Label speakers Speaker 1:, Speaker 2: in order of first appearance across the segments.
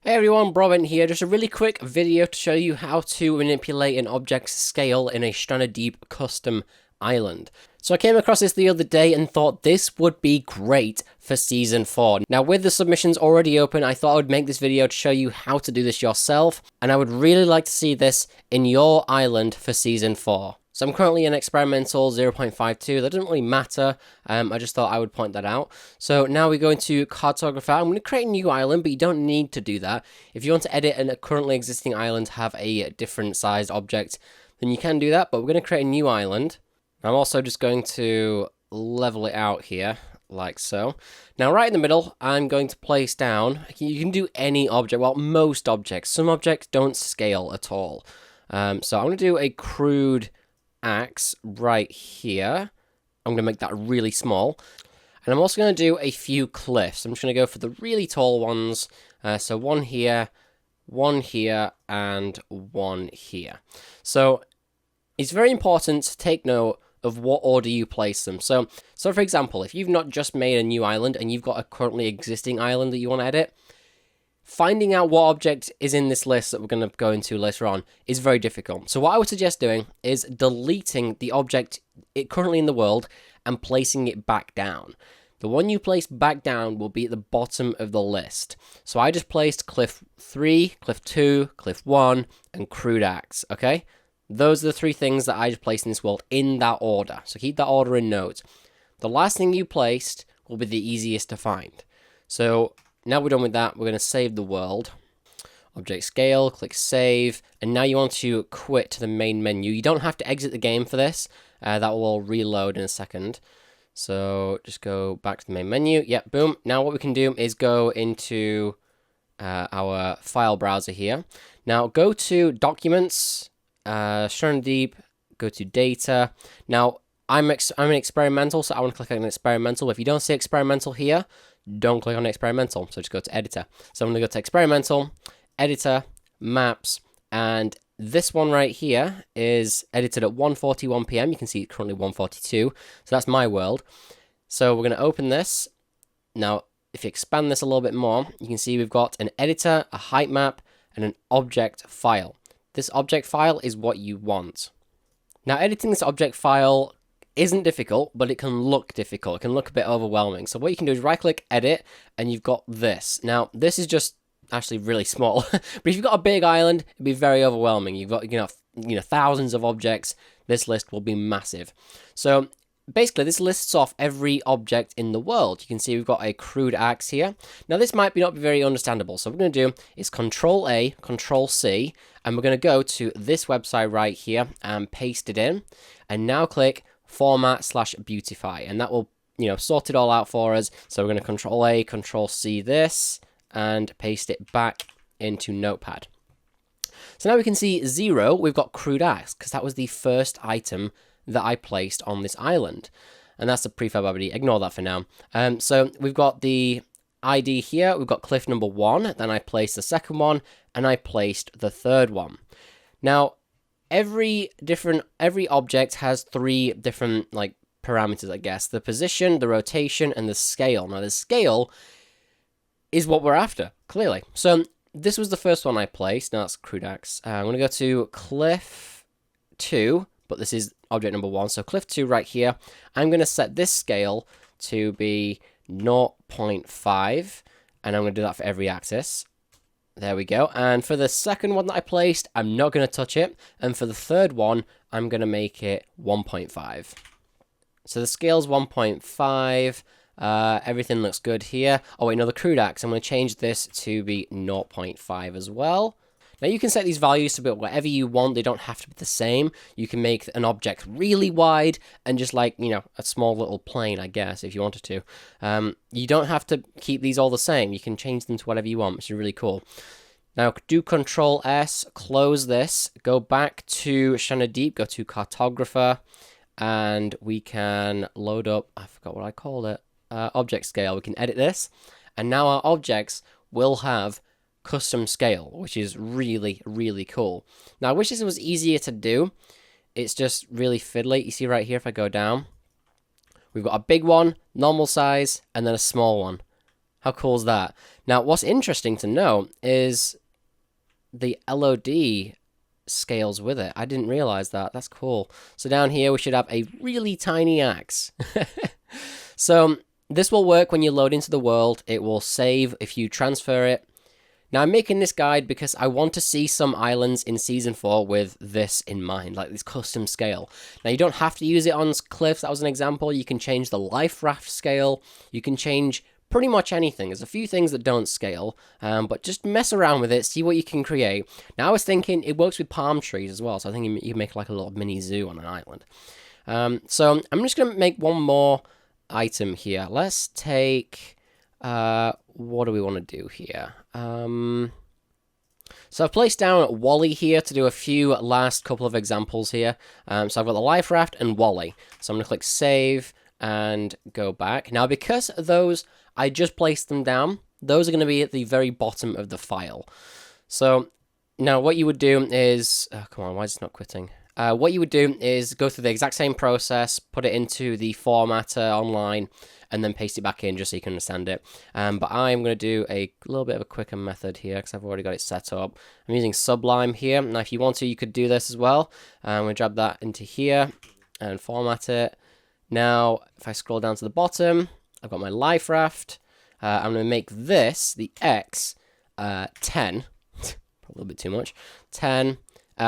Speaker 1: Hey everyone, Broadbent here. Just a really quick video to show you how to manipulate an object's scale in a stranded deep custom island. So I came across this the other day and thought this would be great for Season 4. Now with the submissions already open, I thought I would make this video to show you how to do this yourself, and I would really like to see this in your island for Season 4. So I'm currently in experimental 0.52, that doesn't really matter, I just thought I would point that out. So now we go into Cartographer. I'm going to create a new island, but you don't need to do that. If you want to edit a currently existing island, have a different sized object, then you can do that, but we're going to create a new island. I'm also just going to level it out here, like so. Now right in the middle, I'm going to place down, you can do any object, well most objects. Some objects don't scale at all. So I'm going to do a crude axe right here. I'm going to make that really small. And I'm also going to do a few cliffs. I'm just going to go for the really tall ones. So one here, and one here. So it's very important to take note of what order you place them. So for example, if you've not just made a new island and you've got a currently existing island that you want to edit, finding out what object is in this list that we're going to go into later on is very difficult. So what I would suggest doing is deleting the object currently in the world and placing it back down. The one you place back down will be at the bottom of the list. So I just placed Cliff 3, Cliff 2, Cliff 1, and Crude Axe, okay? Those are the three things that I just placed in this world in that order. So keep that order in note. The last thing you placed will be the easiest to find. So now we're done with that, we're going to save the world. Object scale, click save, and now you want to quit to the main menu. You don't have to exit the game for this. That will all reload in a second. So just go back to the main menu. Yep, boom. Now what we can do is go into our file browser here. Now go to Documents, Stranded Deep, go to Data. Now I'm an experimental, so I want to click on experimental. If you don't see experimental here, don't click on experimental, so just go to editor. So I'm going to go to experimental, editor, maps, and this one right here is edited at 1:41 p.m. You can see it's currently 1:42, so that's my world. So we're going to open this. Now, if you expand this a little bit more, you can see we've got an editor, a height map, and an object file. This object file is what you want. Now, editing this object file isn't difficult, but it can look difficult. It can look a bit overwhelming. So what you can do is right-click, edit, and you've got this. Now, this is just actually really small, but if you've got a big island, it'd be very overwhelming. You've got thousands of objects. This list will be massive. So basically, this lists off every object in the world. You can see we've got a crude axe here. Now, this might not be very understandable. So what we're going to do is Control A, Control C, and we're going to go to this website right here and paste it in. And now click Format/Beautify, and that will, sort it all out for us. So we're going to Control A, Control C this, and paste it back into Notepad. So now we can see 0, we've got crude axe, because that was the first item that I placed on this island. And that's the prefab ID, ignore that for now. So we've got the ID here, we've got cliff number 1, then I placed the second one, and I placed the third one. Now, every object has 3 different parameters, I guess. The position, the rotation, and the scale. Now the scale is what we're after, clearly. So this was the first one I placed. Now that's crude axe. I'm going to go to cliff 2, but this is object number 1. So cliff 2 right here. I'm going to set this scale to be 0.5, and I'm going to do that for every axis. There we go. And for the second one that I placed, I'm not going to touch it. And for the third one, I'm going to make it 1.5. So the scale's 1.5. Everything looks good here. Oh wait, no, the crude axe, I'm going to change this to be 0.5 as well. Now you can set these values to be whatever you want. They don't have to be the same. You can make an object really wide and just a small little plane, I guess, if you wanted to. You don't have to keep these all the same. You can change them to whatever you want, which is really cool. Now do Control S, close this, go back to Stranded Deep, go to Cartographer, and we can load up, I forgot what I called it, object scale. We can edit this, and now our objects will have custom scale, which is really, really cool. Now, I wish this was easier to do. It's just really fiddly. You see right here, if I go down, we've got a big one, normal size, and then a small one. How cool is that? Now, what's interesting to know is the LOD scales with it. I didn't realize that. That's cool. So down here, we should have a really tiny axe. So this will work when you load into the world. It will save if you transfer it. Now, I'm making this guide because I want to see some islands in Season 4 with this in mind, like this custom scale. Now, you don't have to use it on cliffs. That was an example. You can change the life raft scale. You can change pretty much anything. There's a few things that don't scale, but just mess around with it, see what you can create. Now, I was thinking it works with palm trees as well, so I think you can make like a little mini zoo on an island. So I'm just going to make one more item here. Let's take... what do we want to do here? So I've placed down Wally here to do a few last couple of examples here. So I've got the life raft and Wally. So I'm going to click save and go back. Now, because those, I just placed them down, those are going to be at the very bottom of the file. So now what you would do is, oh, come on, why is it not quitting? What you would do is go through the exact same process, put it into the formatter online, and then paste it back in just so you can understand it. But I'm going to do a little bit of a quicker method here because I've already got it set up. I'm using Sublime here. Now, if you want to, you could do this as well. I'm going to drag that into here and format it. Now, if I scroll down to the bottom, I've got my life raft. I'm going to make this, the X, 10. A little bit too much. 10.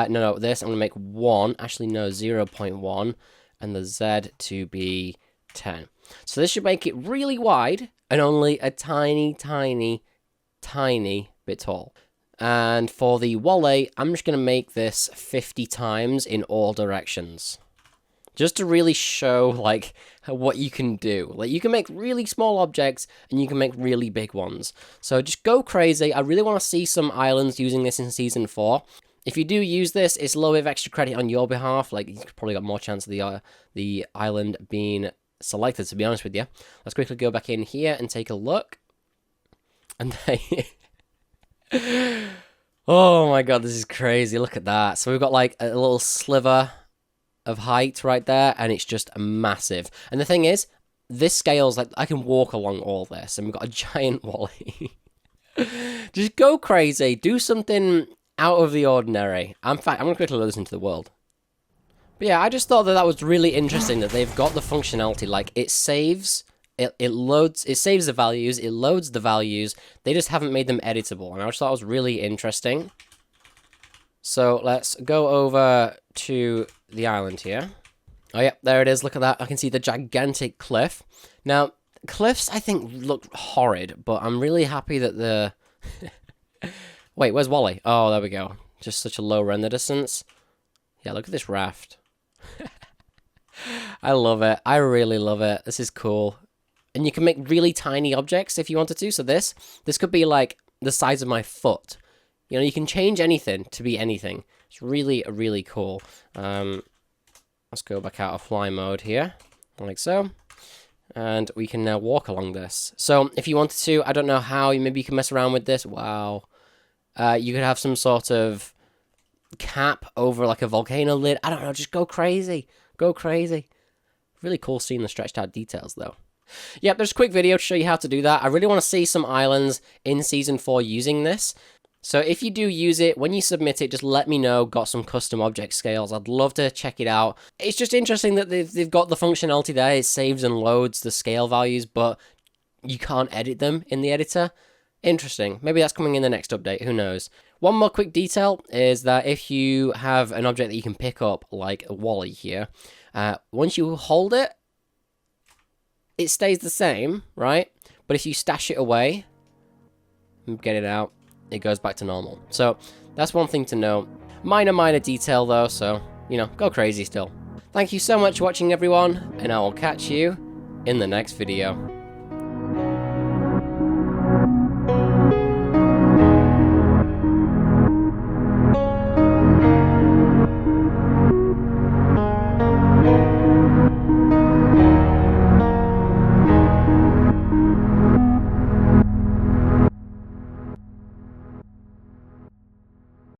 Speaker 1: No, this I'm going to make 1. Actually, no, 0.1. And the Z to be 10. So this should make it really wide and only a tiny, tiny, tiny bit tall. And for the Wally, I'm just going to make this 50 times in all directions. Just to really show, like, what you can do. Like, you can make really small objects, and you can make really big ones. So just go crazy. I really want to see some islands using this in Season 4. If you do use this, it's a little bit of extra credit on your behalf. Like, you've probably got more chance of the island being selected, to be honest with you. Let's quickly go back in here and take a look. And they... Oh my god, this is crazy. Look at that. So we've got, like, a little sliver of height right there, and it's just massive. And the thing is, this scales like I can walk along all this, and we've got a giant Wally. Just go crazy, do something out of the ordinary. In fact, I'm gonna quickly load this into the world. But yeah, I just thought that was really interesting that they've got the functionality, like it saves, it loads, it saves the values, it loads the values. They just haven't made them editable, and I just thought it was really interesting. So let's go over to the island here. Oh yeah, there it is. Look at that. I can see the gigantic cliff. Now, cliffs I think look horrid, but I'm really happy that the... Wait, where's Wally? Oh, there we go. Just such a low render distance. Yeah, look at this raft. I love it. I really love it. This is cool. And you can make really tiny objects if you wanted to. So this could be like the size of my foot. You know, you can change anything to be anything. It's really, really cool. Let's go back out of fly mode here, like so. And we can now walk along this. So if you wanted to, I don't know how, maybe you can mess around with this. Wow. You could have some sort of cap over like a volcano lid. I don't know, just go crazy. Go crazy. Really cool seeing the stretched out details though. Yep, there's a quick video to show you how to do that. I really want to see some islands in Season 4 using this. So if you do use it, when you submit it, just let me know. Got some custom object scales. I'd love to check it out. It's just interesting that they've got the functionality there. It saves and loads the scale values, but you can't edit them in the editor. Interesting. Maybe that's coming in the next update. Who knows? One more quick detail is that if you have an object that you can pick up, like a Wally here, once you hold it, it stays the same, right? But if you stash it away, get it out, it goes back to normal. So that's one thing to know. Minor detail though, so, you know, go crazy still. Thank you so much for watching everyone, and I will catch you in the next video.